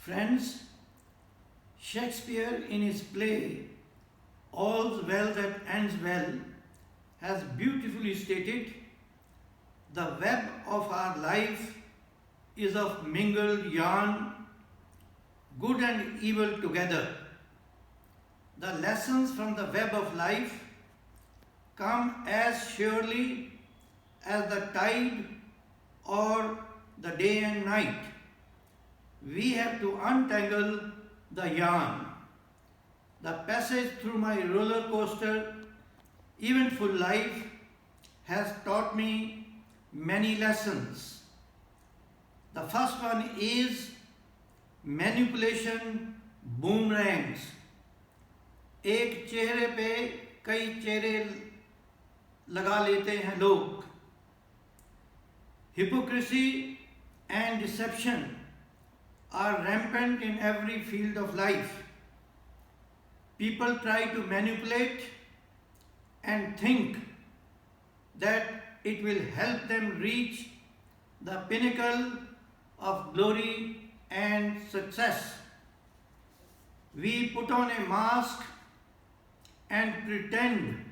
Friends, Shakespeare in his play All's Well That Ends Well has beautifully stated, the web of our life is of mingled yarn, good and evil together. The lessons from the web of life come as surely as the tide or the day and night. We have to untangle the yarn. The passage through my roller coaster, eventful life has taught me many lessons. The first one is manipulation boomerangs. एक चेहरे पे कई चेहरे लगा लेते हैं लोग. Hypocrisy and deception are rampant in every field of life. People try to manipulate and think that it will help them reach the pinnacle of glory and success. We put on a mask and pretend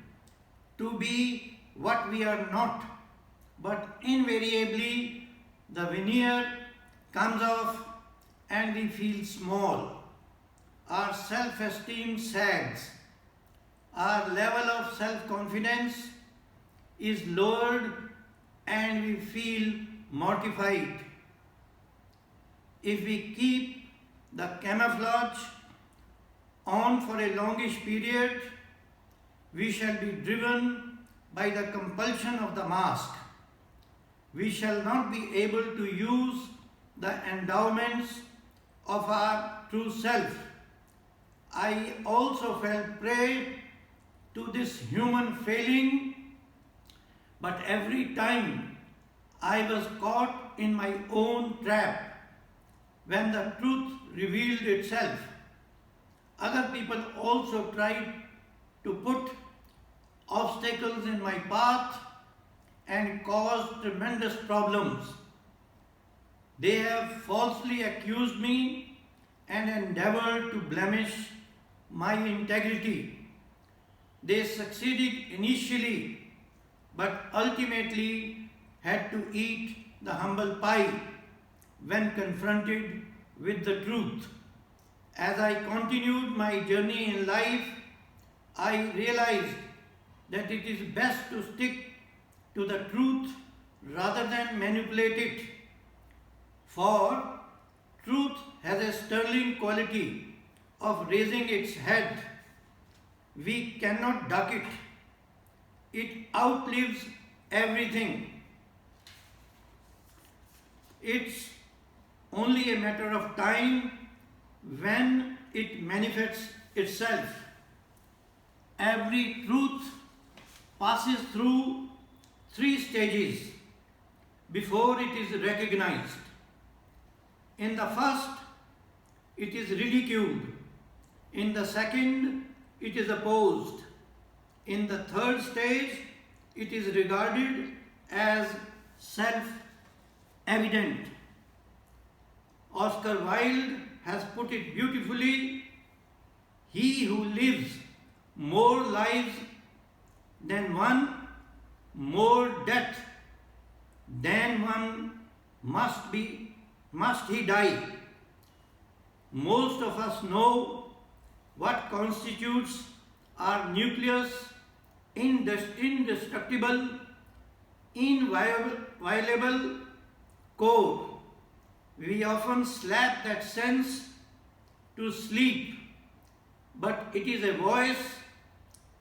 to be what we are not, but invariably the veneer comes off and we feel small. Our self-esteem sags. Our level of self-confidence is lowered and we feel mortified. If we keep the camouflage on for a longish period, we shall be driven by the compulsion of the mask. We shall not be able to use the endowments of our true self. I also fell prey to this human failing, but every time I was caught in my own trap. When the truth revealed itself, other people also tried to put obstacles in my path and caused tremendous problems. They have falsely accused me and endeavored to blemish my integrity. They succeeded initially, but ultimately had to eat the humble pie when confronted with the truth. As I continued my journey in life, I realized that it is best to stick to the truth rather than manipulate it. For truth has a sterling quality of raising its head. We cannot duck it. It outlives everything. It's only a matter of time when it manifests itself. Every truth passes through 3 stages before it is recognized. In the first, it is ridiculed. In the second, it is opposed. In the third stage, it is regarded as self-evident. Oscar Wilde has put it beautifully, he who lives more lives than one, more death than one must he die. Most of us know what constitutes our nucleus, indestructible, inviolable core. We often slap that sense to sleep, but it is a voice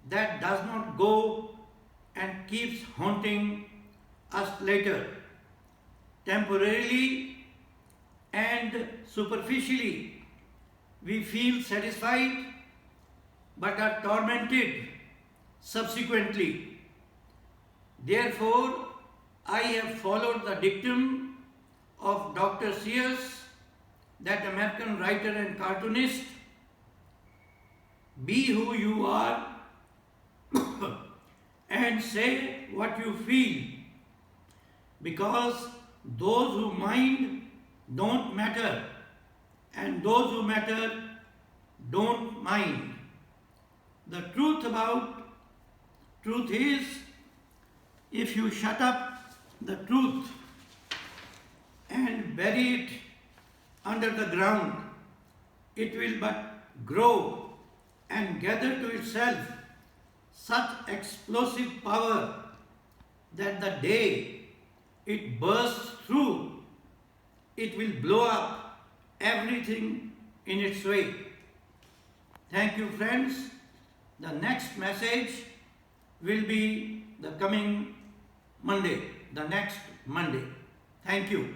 that does not go and keeps haunting us later. Temporarily and superficially, we feel satisfied but are tormented subsequently. Therefore, I have followed the dictum of Dr. Seuss, that American writer and cartoonist: be who you are and say what you feel, because those who mind don't matter and those who matter don't mind. The truth is, if you shut up the truth and bury it under the ground, it will but grow and gather to itself such explosive power that the day it bursts through, it will blow up everything in its way. Thank you, friends. The next message will be the coming Monday, the next Monday. Thank you.